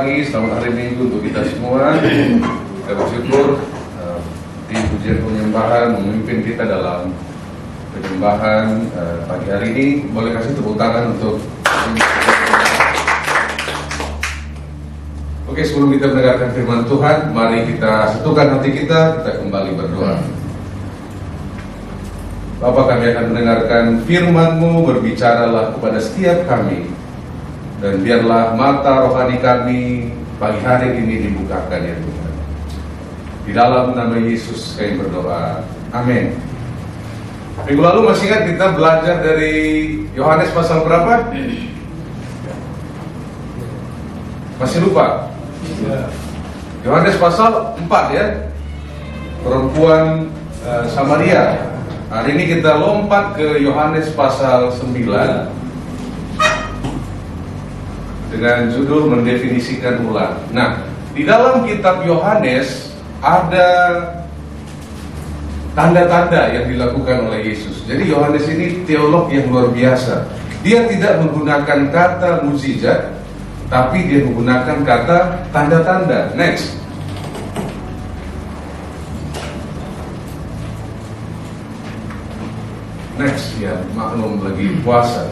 pagi, selamat hari Minggu untuk kita semua. Kita bersyukur di pujian penyembahan memimpin kita dalam penyembahan pagi hari ini. Boleh kasih tepuk tangan untuk. Oke, sebelum kita mendengarkan firman Tuhan, mari kita satukan hati kita kembali berdoa. Bapa, kami akan mendengarkan firman-Mu, berbicaralah kepada setiap kami. Dan biarlah mata rohani kami pagi hari ini dibukakan ya Tuhan. Di dalam nama Yesus kami berdoa. Amin. Minggu lalu masih ingat kita belajar dari Yohanes pasal berapa? Masih lupa? Yohanes pasal 4 ya. Perempuan Samaria. Hari ini kita lompat ke Yohanes pasal 9 dengan judul mendefinisikan ulang. Nah, di dalam kitab Yohanes ada tanda-tanda yang dilakukan oleh Yesus. Jadi Yohanes ini teolog yang luar biasa. Dia tidak menggunakan kata mukjizat, tapi dia menggunakan kata tanda-tanda. Next. Next, ya maklum lagi puasa.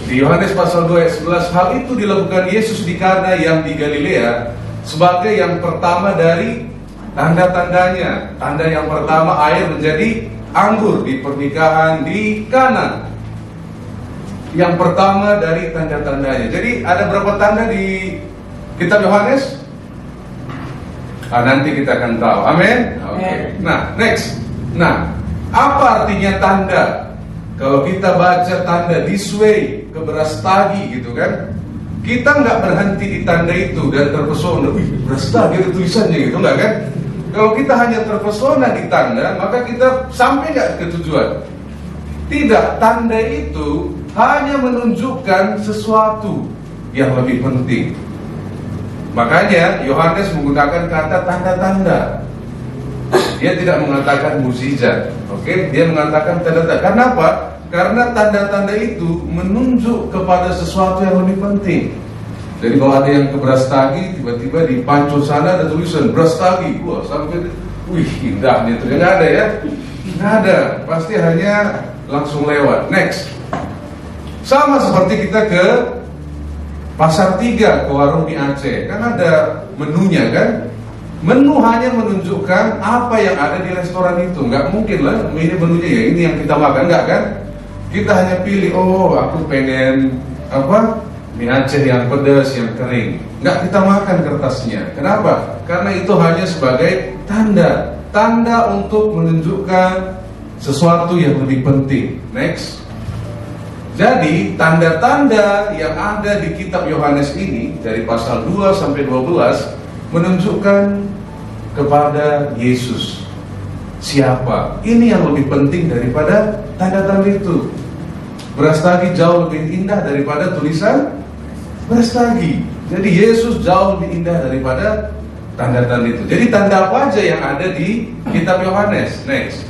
Di Yohanes pasal 2 ayat 11, hal itu dilakukan Yesus di Kana yang di Galilea sebagai yang pertama dari tanda-tandanya. Tanda yang pertama, air menjadi anggur di pernikahan di Kana. Yang pertama dari tanda-tandanya. Jadi ada berapa tanda di kitab Yohanes? Nanti kita akan tahu. Amin. Oke. Nah, next. Nah, apa artinya tanda? Kalau kita baca tanda this way ke Brastagi gitu kan, kita nggak berhenti di tanda itu dan terpesona. Wih, Brastagi ada tulisannya gitu, nggak kan? Kalau kita hanya terpesona di tanda, maka kita sampai nggak ke tujuan. Tidak, tanda itu hanya menunjukkan sesuatu yang lebih penting. Makanya Yohanes menggunakan kata tanda-tanda. Dia tidak mengatakan mukjizat, oke? Dia mengatakan tanda-tanda. Kenapa? Karena tanda-tanda itu menunjuk kepada sesuatu yang lebih penting. Jadi kalau ada yang ke Brastagi, tiba-tiba di Panco sana ada tulisan Brastagi, wah sampai, wih indahnya itu, nggak ada ya? Nggak ada, pasti hanya langsung lewat. Next. Sama seperti kita ke Pasar 3, ke warung di Aceh, kan ada menunya kan? Menu hanya menunjukkan apa yang ada di restoran itu. Nggak mungkin lah, ini menunya ya ini yang kita makan, nggak kan? Kita hanya pilih, oh aku pengen apa? Mie Aceh yang pedas, yang kering. Nggak kita makan kertasnya. Kenapa? Karena itu hanya sebagai tanda. Tanda untuk menunjukkan sesuatu yang lebih penting. Next. Jadi tanda-tanda yang ada di kitab Yohanes ini dari pasal 2 sampai 12 menunjukkan kepada Yesus. Siapa? Ini yang lebih penting daripada tanda-tanda itu. Brastagi jauh lebih indah daripada tulisan Brastagi. Jadi Yesus jauh lebih indah daripada tanda-tanda itu. Jadi tanda apa aja yang ada di kitab Yohanes? Next.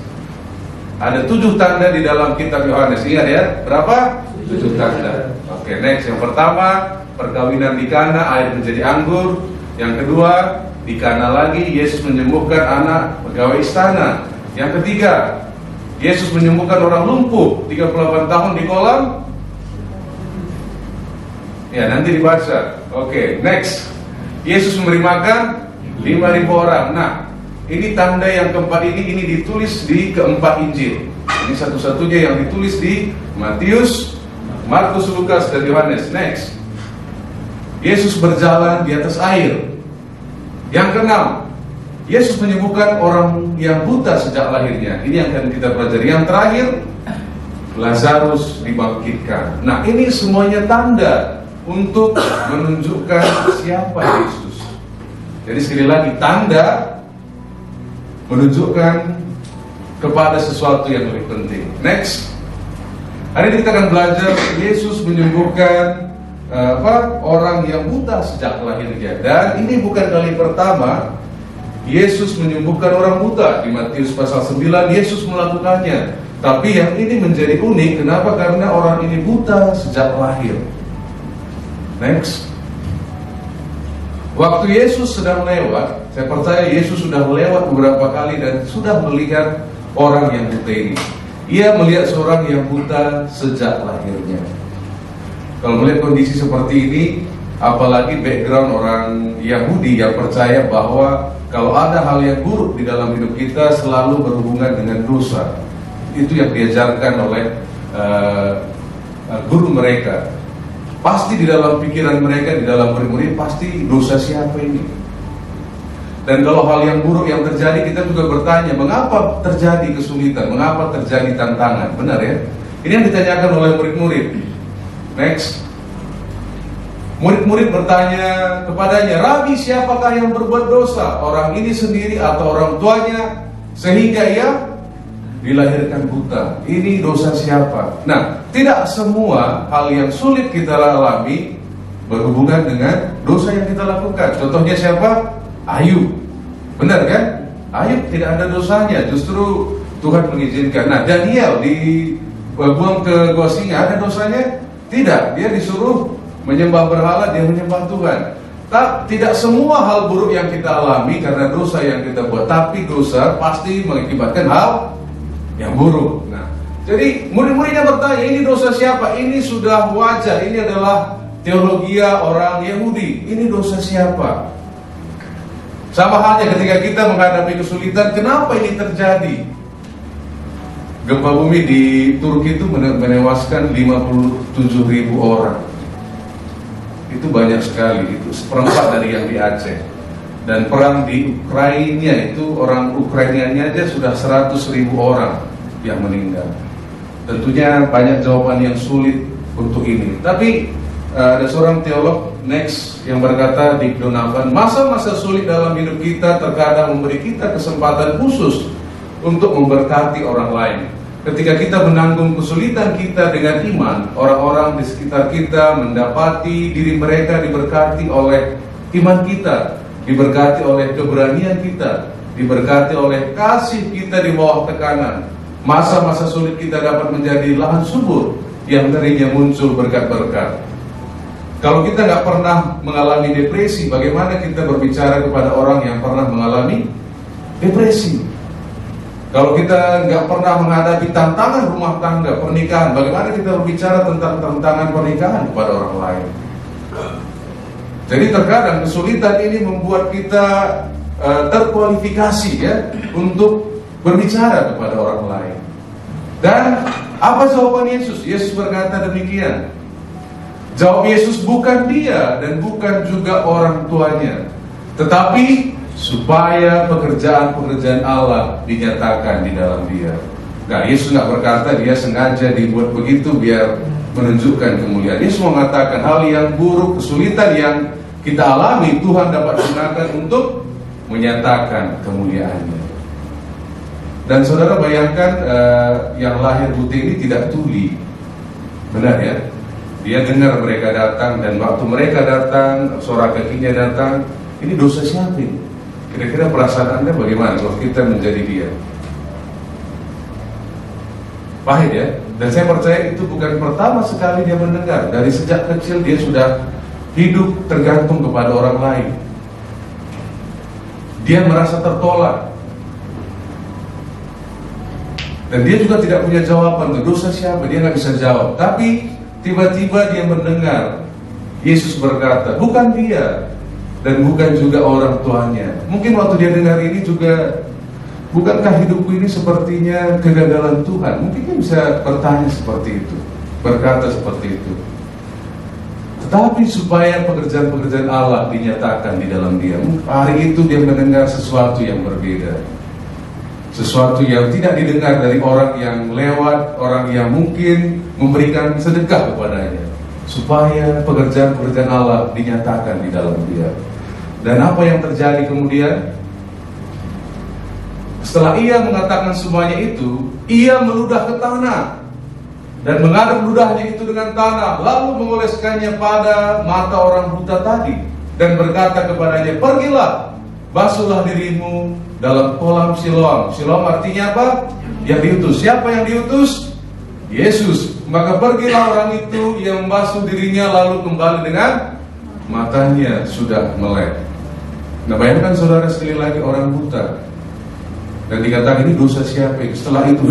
Ada 7 tanda di dalam kitab Yohanes. Ingat ya, berapa? 7 tanda. Oke, next. Yang pertama, perkawinan di Kana, air menjadi anggur. Yang kedua, di Kana lagi Yesus menyembuhkan anak pegawai istana. Yang ketiga, Yesus menyembuhkan orang lumpuh 38 tahun di kolam. Ya, nanti dibaca. Oke, next. Yesus memberi makan 5.000 orang. Nah, ini tanda yang keempat ini ditulis di keempat Injil. Ini satu-satunya yang ditulis di Matius, Markus, Lukas, dan Yohanes. Next. Yesus berjalan di atas air. Yang keenam, Yesus menyembuhkan orang yang buta sejak lahirnya. Ini yang akan kita pelajari. Yang terakhir, Lazarus dibangkitkan. Nah, ini semuanya tanda untuk menunjukkan siapa Yesus. Jadi sekali lagi, tanda menunjukkan kepada sesuatu yang lebih penting. Next. Hari ini kita akan belajar Yesus menyembuhkan orang yang buta sejak lahirnya. Dan ini bukan kali pertama Yesus menyembuhkan orang buta. Di Matius pasal 9 Yesus melakukannya. Tapi yang ini menjadi unik. Kenapa? Karena orang ini buta sejak lahir. Next. Waktu Yesus sedang lewat, saya percaya Yesus sudah lewat beberapa kali dan sudah melihat orang yang buta ini. Ia melihat seorang yang buta sejak lahirnya. Kalau melihat kondisi seperti ini, apalagi background orang Yahudi yang percaya bahwa kalau ada hal yang buruk di dalam hidup kita selalu berhubungan dengan dosa. Itu yang diajarkan oleh guru mereka. Pasti di dalam pikiran mereka, di dalam murid-murid, pasti dosa siapa ini. Dan kalau hal yang buruk yang terjadi, kita juga bertanya, mengapa terjadi kesulitan, mengapa terjadi tantangan. Benar ya? Ini yang ditanyakan oleh murid-murid. Next. Murid-murid bertanya kepadanya, Rabi, siapakah yang berbuat dosa? Orang ini sendiri atau orang tuanya, sehingga ia dilahirkan buta. Ini dosa siapa? Nah, tidak semua hal yang sulit kita alami berhubungan dengan dosa yang kita lakukan. Contohnya siapa? Ayub. Benar kan? Ayub tidak ada dosanya, justru Tuhan mengizinkan. Nah, Daniel dibuang ke gua singa, ada dosanya? Tidak, dia disuruh menyembah berhala, dia menyembah Tuhan. Tidak semua hal buruk yang kita alami karena dosa yang kita buat, tapi dosa pasti mengakibatkan hal yang buruk. Nah, jadi murid-muridnya bertanya, ini dosa siapa? Ini sudah wajar, ini adalah teologia orang Yahudi. Ini dosa siapa? Sama halnya ketika kita menghadapi kesulitan, kenapa ini terjadi? Gempa bumi di Turki itu menewaskan 57.000 orang. Itu banyak sekali, itu seperempat dari yang di Aceh. Dan perang di Ukraina itu, orang Ukrainanya aja sudah 100.000 orang yang meninggal. Tentunya banyak jawaban yang sulit untuk ini. Tapi ada seorang teolog next yang berkata, Dick Donovan, masa-masa sulit dalam hidup kita terkadang memberi kita kesempatan khusus untuk memberkati orang lain. Ketika kita menanggung kesulitan kita dengan iman, orang-orang di sekitar kita mendapati diri mereka diberkati oleh iman kita, diberkati oleh keberanian kita, diberkati oleh kasih kita di bawah tekanan. Masa-masa sulit kita dapat menjadi lahan subur yang darinya muncul berkat-berkat. Kalau kita nggak pernah mengalami depresi, bagaimana kita berbicara kepada orang yang pernah mengalami depresi? Kalau kita nggak pernah menghadapi tantangan rumah tangga, pernikahan, bagaimana kita berbicara tentang tantangan pernikahan kepada orang lain? Jadi terkadang kesulitan ini membuat kita terkualifikasi ya untuk berbicara kepada orang lain. Dan apa jawaban Yesus? Yesus berkata demikian. Jawab Yesus, bukan dia dan bukan juga orang tuanya, tetapi supaya pekerjaan-pekerjaan Allah dinyatakan di dalam dia. Nah, Yesus nggak berkata dia sengaja dibuat begitu biar menunjukkan kemuliaan. Yesus mengatakan hal yang buruk, kesulitan yang kita alami, Tuhan dapat gunakan untuk menyatakan kemuliaannya. Dan saudara bayangkan yang lahir buta ini tidak tuli. Benar ya? Dia dengar mereka datang, dan waktu mereka datang, suara kakinya datang. Ini dosa siapa ini? Kira-kira perasaan Anda bagaimana kalau kita menjadi dia? Pahit ya? Dan saya percaya itu bukan pertama sekali dia mendengar. Dari sejak kecil dia sudah hidup tergantung kepada orang lain. Dia merasa tertolak. Dan dia juga tidak punya jawaban. Dosa siapa? Dia nggak bisa jawab. Tapi tiba-tiba dia mendengar Yesus berkata, bukan dia dan bukan juga orang tuanya. Mungkin waktu dia dengar ini juga, bukankah hidupku ini sepertinya kegagalan Tuhan? Mungkin dia bisa bertanya seperti itu, berkata seperti itu. Tetapi supaya pekerjaan-pekerjaan Allah dinyatakan di dalam dia, hari itu dia mendengar sesuatu yang berbeda. Sesuatu yang tidak didengar dari orang yang lewat, orang yang mungkin memberikan sedekah kepadanya. Supaya pekerjaan-pekerjaan Allah dinyatakan di dalam dia. Dan apa yang terjadi kemudian? Setelah ia mengatakan semuanya itu, ia meludah ke tanah dan mengaduk ludahnya itu dengan tanah, lalu mengoleskannya pada mata orang buta tadi dan berkata kepadanya, pergilah, basuhlah dirimu dalam kolam Siloam. Siloam artinya apa? Yang diutus. Siapa yang diutus? Yesus. Maka pergilah orang itu yang membasuh dirinya lalu kembali dengan matanya sudah melek. Nah, bayangkan saudara sekali lagi orang buta, dan dikatakan ini dosa siapa? Setelah itu,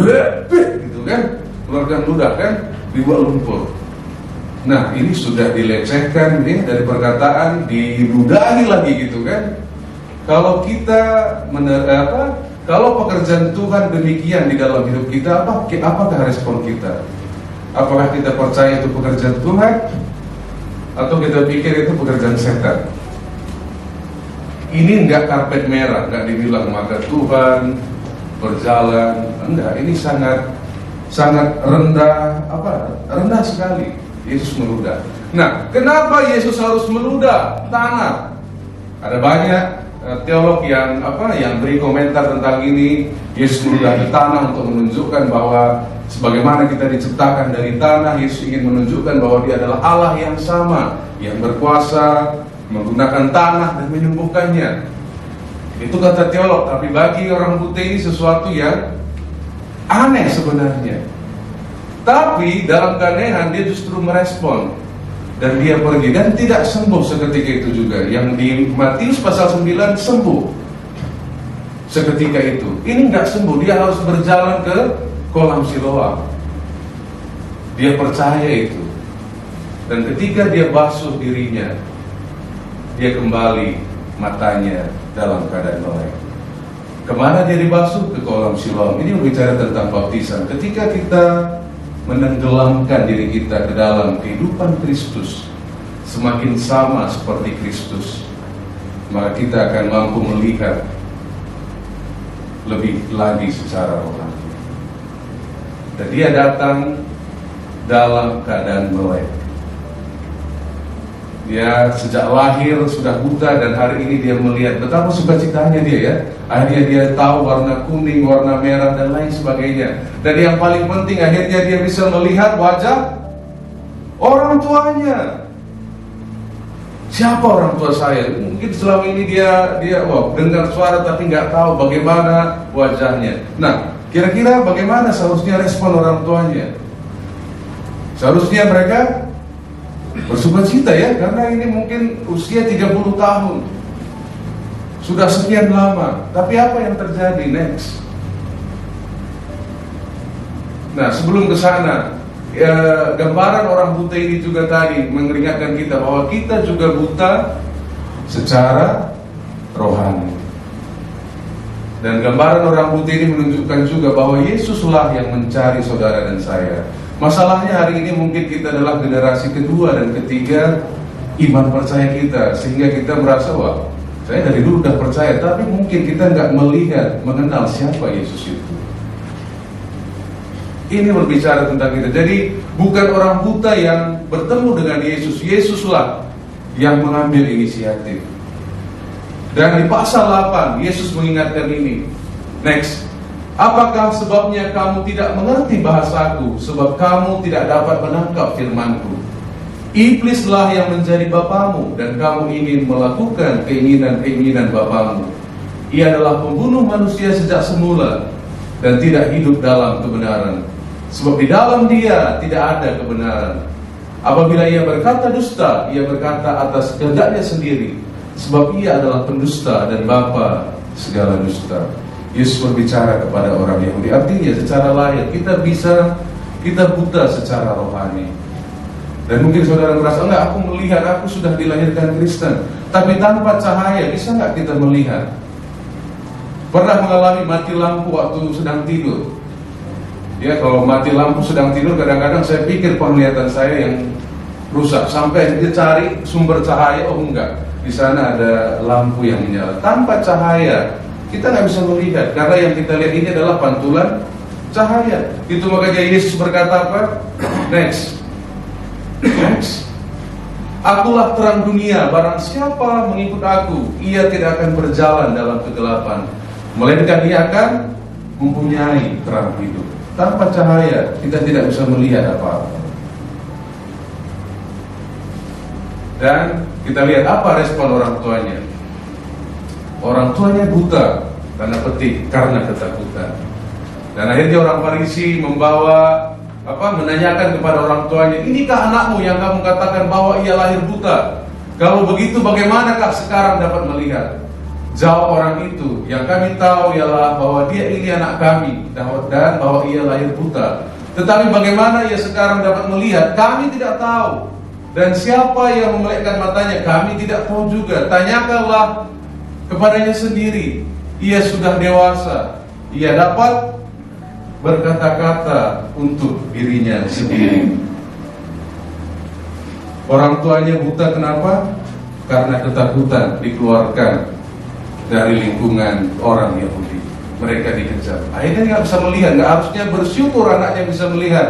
gitu kan, keluarkan ludah kan, dibuat lumpur. Nah, ini sudah dilecehkan ya, dari perkataan, diludahi lagi gitu kan. Kalau kita kalau pekerjaan Tuhan demikian di dalam hidup kita, apakah respon kita? Apakah kita percaya itu pekerjaan Tuhan, atau kita pikir itu pekerjaan setan? Ini enggak karpet merah, enggak dibilang maka Tuhan berjalan, enggak. Ini sangat rendah, rendah sekali. Yesus meludah. Nah, kenapa Yesus harus meludah tanah? Ada banyak teolog yang beri komentar tentang ini. Yesus meludah di tanah untuk menunjukkan bahwa sebagaimana kita diciptakan dari tanah, Yesus ingin menunjukkan bahwa Dia adalah Allah yang sama, yang berkuasa menggunakan tanah dan menyembuhkannya. Itu kata teolog. Tapi bagi orang buta ini sesuatu yang aneh sebenarnya. Tapi dalam keanehan dia justru merespon, dan dia pergi dan tidak sembuh seketika itu juga. Yang di Matius pasal 9 sembuh seketika itu. Ini nggak sembuh, dia harus berjalan ke kolam Siloam. Dia percaya itu, dan ketika dia basuh dirinya, dia kembali matanya dalam keadaan melek. Kemana dia dibasuh? Ke kolam Siloam. Ini berbicara tentang baptisan. Ketika kita menenggelamkan diri kita ke dalam kehidupan Kristus, semakin sama seperti Kristus, maka kita akan mampu melihat lebih lagi secara rohani. Dan dia datang dalam keadaan melek. Dia sejak lahir sudah buta, dan hari ini dia melihat betapa sukacitanya dia ya. Akhirnya dia tahu warna kuning, warna merah, dan lain sebagainya. Dan yang paling penting, akhirnya dia bisa melihat wajah orang tuanya. Siapa orang tua saya? Mungkin selama ini dia dengar suara tapi nggak tahu bagaimana wajahnya. Nah, kira-kira bagaimana seharusnya respon orang tuanya? Seharusnya mereka bersukacita ya, karena ini mungkin usia 30 tahun, sudah sekian lama. Tapi apa yang terjadi next? Nah, sebelum ke sana, gambaran orang buta ini juga tadi mengingatkan kita bahwa kita juga buta secara rohani. Dan gambaran orang buta ini menunjukkan juga bahwa Yesuslah yang mencari saudara dan saya. Masalahnya hari ini mungkin kita adalah generasi kedua dan ketiga iman percaya kita, sehingga kita merasa, wah, saya dari dulu udah percaya, tapi mungkin kita nggak mengenal siapa Yesus itu. Ini berbicara tentang kita. Jadi bukan orang buta yang bertemu dengan Yesus, Yesuslah yang mengambil inisiatif. Dan di pasal 8 Yesus mengingatkan ini. Next. Apakah sebabnya kamu tidak mengerti bahasaku? Sebab kamu tidak dapat menangkap firmanku. Iblislah yang menjadi bapamu, dan kamu ingin melakukan keinginan-keinginan bapamu. Ia adalah pembunuh manusia sejak semula, dan tidak hidup dalam kebenaran. Sebab di dalam dia tidak ada kebenaran. Apabila ia berkata dusta, ia berkata atas kehendaknya sendiri, sebab ia adalah pendusta dan bapa segala dusta. Yesus berbicara kepada orang Yahudi. Artinya secara lahir kita buta secara rohani. Dan mungkin saudara merasa, enggak, aku melihat, aku sudah dilahirkan Kristen, tapi tanpa cahaya bisa enggak kita melihat? Pernah mengalami mati lampu waktu sedang tidur? Ya, kalau mati lampu sedang tidur, kadang-kadang saya pikir penglihatan saya yang rusak. Sampai dia cari sumber cahaya, oh enggak, di sana ada lampu yang menyala. Tanpa cahaya kita nggak bisa melihat, karena yang kita lihat ini adalah pantulan cahaya. Itu makanya Yesus berkata apa? Next. Akulah terang dunia. Barang siapa mengikut aku, ia tidak akan berjalan dalam kegelapan, melainkan ia akan mempunyai terang hidup. Tanpa cahaya kita tidak bisa melihat apa-apa. Dan kita lihat apa respon orang tuanya. Orang tuanya buta, tanda petik, karena ketakutan. Dan akhirnya orang Farisi menanyakan kepada orang tuanya, inikah anakmu yang kamu katakan bahwa ia lahir buta? Kalau begitu bagaimanakah sekarang dapat melihat? Jawab orang itu, yang kami tahu ialah bahwa dia ini anak kami dan bahwa ia lahir buta. Tetapi bagaimana ia sekarang dapat melihat? Kami tidak tahu. Dan siapa yang memelekkan matanya? Kami tidak tahu juga. Tanyakanlah kepadanya sendiri. Ia sudah dewasa. Ia dapat berkata-kata untuk dirinya sendiri. Orang tuanya buta, kenapa? Karena ketakutan dikeluarkan dari lingkungan orang Yahudi. Mereka dikejar. Akhirnya nggak bisa melihat. Nggak harusnya bersyukur anaknya bisa melihat.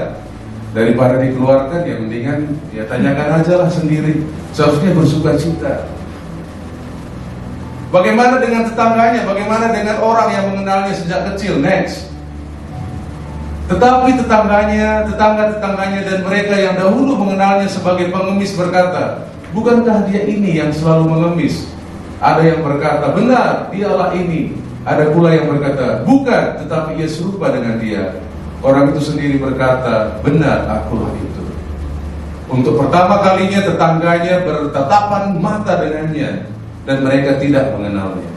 Daripada dikeluarkan, ya mendingan ya tanyakan aja lah sendiri. Seharusnya bersuka cita. Bagaimana dengan tetangganya? Bagaimana dengan orang yang mengenalnya sejak kecil? Next. Tetapi tetangga-tetangganya dan mereka yang dahulu mengenalnya sebagai pengemis berkata, bukankah dia ini yang selalu mengemis? Ada yang berkata, benar, dialah ini. Ada pula yang berkata, bukan, tetapi ia serupa dengan dia. Orang itu sendiri berkata, benar, akulah itu. Untuk pertama kalinya tetangganya bertatapan mata dengannya, dan mereka tidak mengenalnya.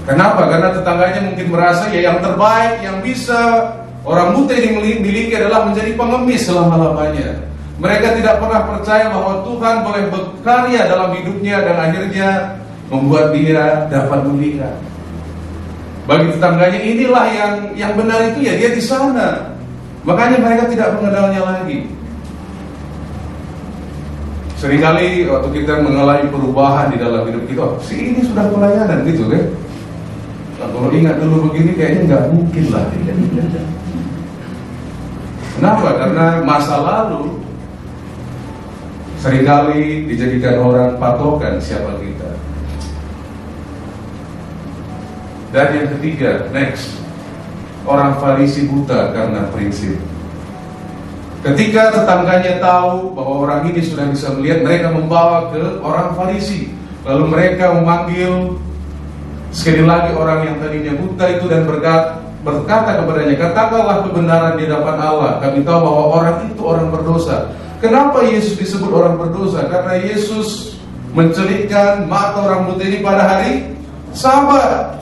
Kenapa? Karena tetangganya mungkin merasa ya yang terbaik, yang bisa orang buta ini miliki adalah menjadi pengemis selama-lamanya. Mereka tidak pernah percaya bahwa Tuhan boleh berkarya dalam hidupnya dan akhirnya membuat dia dapat melihat. Bagi tetangganya inilah yang benar itu ya dia di sana. Makanya mereka tidak mengenalnya lagi. Seringkali waktu kita mengalami perubahan di dalam hidup kita, si ini sudah pelayanan gitu kan. Nah, kalau ingat dulu begini kayaknya nggak mungkin lah. Kenapa? Karena masa lalu seringkali dijadikan orang patokan siapa kita. Dan yang ketiga, next, orang Farisi buta karena prinsip. Ketika tetangganya tahu bahwa orang ini sudah bisa melihat, mereka membawa ke orang Farisi. Lalu mereka memanggil sekali lagi orang yang tadinya buta itu dan berkata kepadanya, katakanlah kebenaran di hadapan Allah. Kami tahu bahwa orang itu orang berdosa. Kenapa Yesus disebut orang berdosa? Karena Yesus mencelikkan mata orang buta ini pada hari Sabat.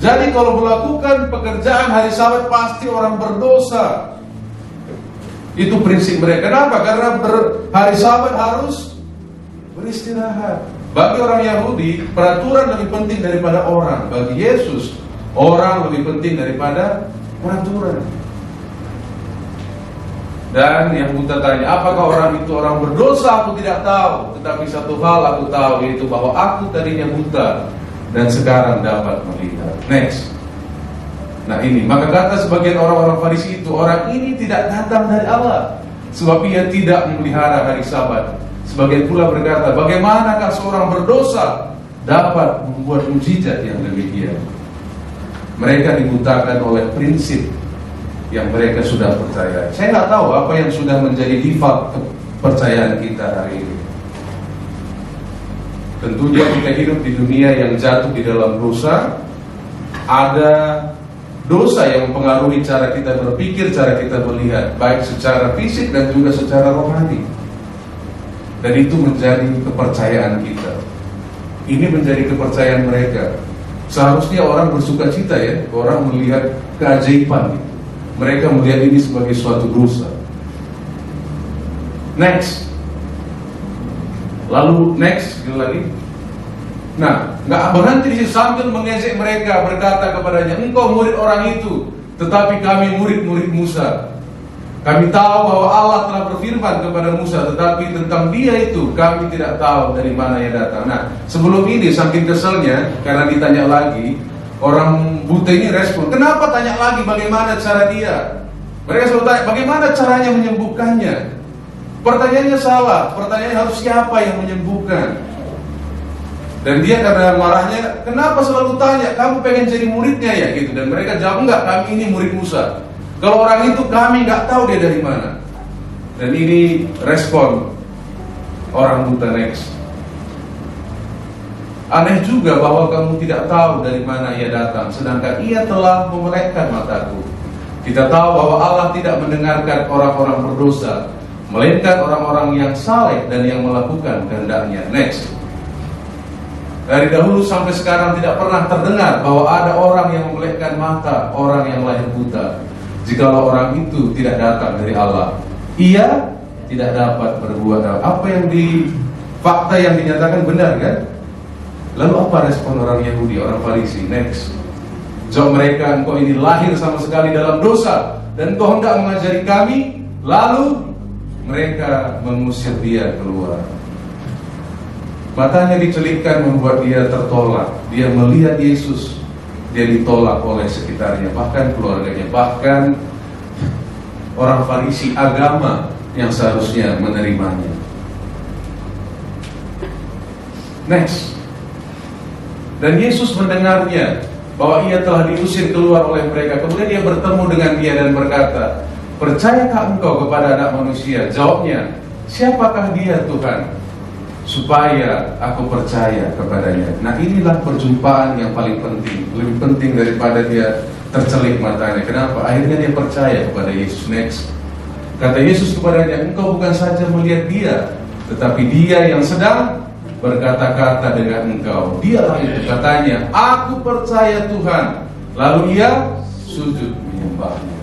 Jadi kalau melakukan pekerjaan hari Sabat pasti orang berdosa. Itu prinsip mereka. Kenapa? Karena hari Sabat harus beristirahat. Bagi orang Yahudi, peraturan lebih penting daripada orang. Bagi Yesus, orang lebih penting daripada peraturan. Dan yang buta tanya, apakah orang itu orang berdosa? Aku tidak tahu. Tetapi satu hal aku tahu, yaitu bahwa aku tadinya buta dan sekarang dapat melihat. Next. Nah ini, maka kata sebagian orang-orang Farisi itu, orang ini tidak datang dari Allah, sebab ia tidak memelihara hari Sabat. Sebagian pula berkata, bagaimanakah seorang berdosa dapat membuat mujizat yang demikian? Mereka dibutakan oleh prinsip yang mereka sudah percaya. Saya nggak tahu apa yang sudah menjadi default kepercayaan kita hari ini. Tentunya kita hidup di dunia yang jatuh di dalam dosa. Ada dosa yang mempengaruhi cara kita berpikir, cara kita melihat, baik secara fisik dan juga secara rohani. Dan itu menjadi kepercayaan kita. Ini menjadi kepercayaan mereka. Seharusnya orang bersuka cita ya, orang melihat keajaiban. Mereka melihat ini sebagai suatu dosa. Next. Lalu next, sekali lagi. Nah, nggak berhenti di situ, sambil mengejek mereka, berkata kepadanya, engkau murid orang itu, tetapi kami murid-murid Musa. Kami tahu bahwa Allah telah berfirman kepada Musa, tetapi tentang dia itu kami tidak tahu dari mana ia datang. Nah, sebelum ini saking keselnya karena ditanya lagi, orang buta ini respon, kenapa tanya lagi bagaimana cara dia? Mereka selalu tanya, bagaimana caranya menyembuhkannya? Pertanyaannya salah, pertanyaannya harus siapa yang menyembuhkan? Dan dia karena marahnya, kenapa selalu tanya, kamu pengen jadi muridnya ya gitu? Dan mereka jawab, enggak, kami ini murid Musa. Kalau orang itu kami nggak tahu dia dari mana. Dan ini respon orang buta. Next. Aneh juga bahwa kamu tidak tahu dari mana ia datang, sedangkan ia telah memelekkan mataku. Kita tahu bahwa Allah tidak mendengarkan orang-orang berdosa, melainkan orang-orang yang saleh dan yang melakukan kehendak-Nya. Next. Dari dahulu sampai sekarang tidak pernah terdengar bahwa ada orang yang memelihkan mata orang yang lahir buta, jikalau orang itu tidak datang dari Allah. Ia tidak dapat berbuat apa yang fakta yang dinyatakan benar, kan? Lalu apa respon orang Yahudi, orang Farisi? Next. Jawab mereka, engkau ini lahir sama sekali dalam dosa, dan engkau hendak mengajari kami. Lalu mereka mengusir dia keluar. Matanya dicelikkan membuat dia tertolak. Dia melihat Yesus, dia ditolak oleh sekitarnya, bahkan keluarganya, bahkan orang Farisi agama yang seharusnya menerimanya. Next. Dan Yesus mendengarnya bahwa ia telah diusir keluar oleh mereka. Kemudian dia bertemu dengan dia dan berkata, percayakah engkau kepada Anak Manusia? Jawabnya, siapakah dia Tuhan, supaya aku percaya kepadanya? Nah, inilah perjumpaan yang paling penting, lebih penting daripada dia tercelik matanya. Kenapa? Akhirnya dia percaya kepada Yesus. Next. Kata Yesus kepadanya, engkau bukan saja melihat dia, tetapi dia yang sedang berkata-kata dengan engkau, dialah itu. Katanya, aku percaya Tuhan. Lalu ia sujud menyembahnya.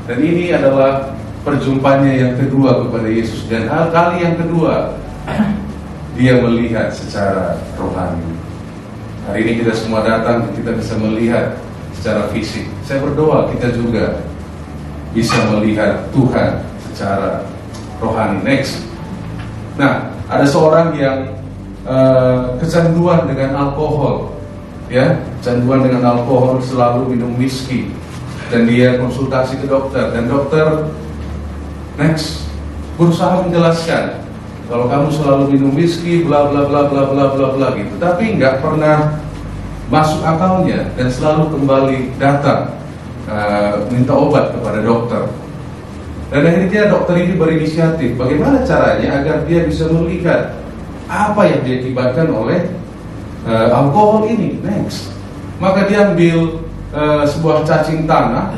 Dan ini adalah perjumpaannya yang kedua kepada Yesus. Dan kali yang kedua, dia melihat secara rohani. Hari ini kita semua datang, kita bisa melihat secara fisik. Saya berdoa kita juga bisa melihat Tuhan secara rohani. Next. Nah, ada seorang yang kecanduan dengan alkohol, ya, kecanduan dengan alkohol, selalu minum whisky, dan dia konsultasi ke dokter, dan dokter next berusaha menjelaskan kalau kamu selalu minum whisky, bla bla bla bla bla bla bla gitu, tapi nggak pernah masuk akalnya dan selalu kembali datang minta obat kepada dokter. Dan akhirnya dokter ini berinisiatif bagaimana caranya agar dia bisa melihat apa yang diakibatkan oleh alkohol ini. Next, maka dia ambil sebuah cacing tanah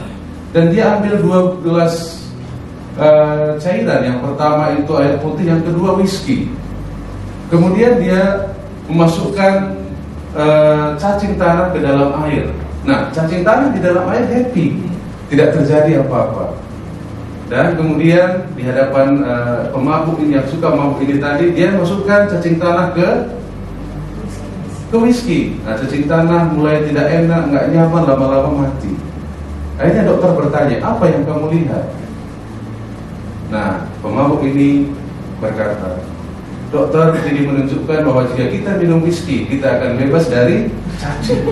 dan dia ambil 2 gelas cairan. Yang pertama itu air putih, yang kedua whisky. Kemudian dia memasukkan cacing tanah ke dalam air. Nah, cacing tanah di dalam air happy, tidak terjadi apa-apa. Dan kemudian di hadapan pemabuk ini yang suka mabuk ini tadi, dia masukkan cacing tanah ke whisky. Nah, cacing tanah mulai tidak enak, nggak nyaman, lama-lama mati. Akhirnya dokter bertanya, apa yang kamu lihat? Nah, pemabuk ini berkata, dokter jadi menunjukkan bahwa jika kita minum whisky, kita akan bebas dari cacing.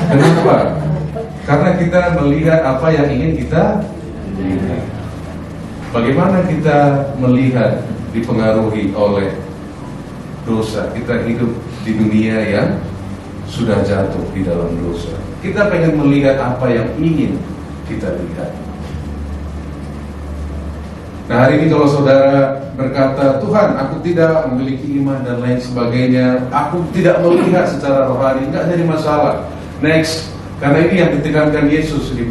Kenapa? Karena kita melihat apa yang ingin kita lihat. Bagaimana kita melihat dipengaruhi oleh dosa. Kita hidup di dunia yang sudah jatuh di dalam dosa. Kita pengen melihat apa yang ingin kita lihat. Nah, hari ini kalau saudara berkata, Tuhan, aku tidak memiliki iman dan lain sebagainya, aku tidak melihat secara rohani, enggak jadi masalah. Next. Karena ini yang ditekankan Yesus di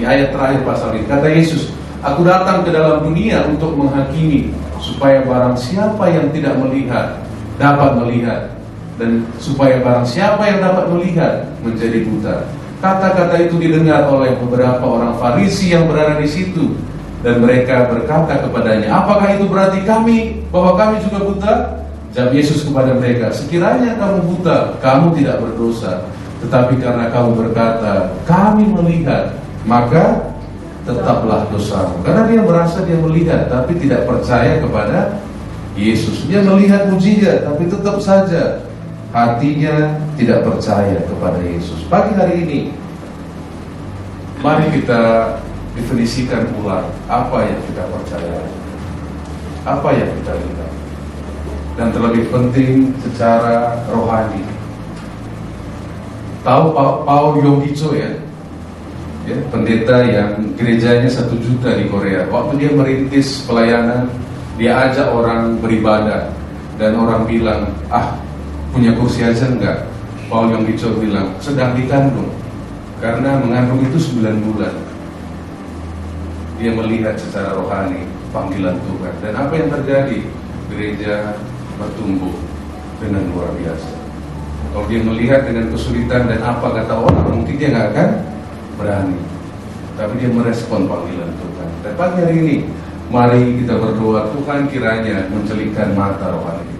ayat terakhir pasal ini. Kata Yesus, aku datang ke dalam dunia untuk menghakimi, supaya barang siapa yang tidak melihat dapat melihat, dan supaya barang siapa yang dapat melihat menjadi buta. Kata-kata itu didengar oleh beberapa orang Farisi yang berada di situ, dan mereka berkata kepadanya, apakah itu berarti bahwa kami juga buta? Jawab Yesus kepada mereka, sekiranya kamu buta, kamu tidak berdosa. Tetapi karena kamu berkata, kami melihat, maka tetaplah dosamu. Karena dia merasa dia melihat, tapi tidak percaya kepada Yesus. Dia melihat mujizat, tapi tetap saja hatinya tidak percaya kepada Yesus. Pagi hari ini, mari kita definisikan ulang apa yang kita percaya, apa yang kita lihat, dan terlebih penting secara rohani. Tahu Paul Yonggi-cho ya, pendeta yang gerejanya 1 juta di Korea. Waktu dia merintis pelayanan, dia ajak orang beribadah, dan orang bilang, punya kursi aja enggak? Paul Yonggi-cho bilang, sedang dikandung, karena mengandung itu 9 bulan. dia melihat secara rohani panggilan Tuhan. Dan apa yang terjadi? Gereja bertumbuh dengan luar biasa. Kalau dia melihat dengan kesulitan dan apa kata orang, mungkin dia nggak akan berani. Tapi dia merespon panggilan Tuhan. Dan pagi hari ini, mari kita berdoa, Tuhan kiranya mencelikkan mata rohani.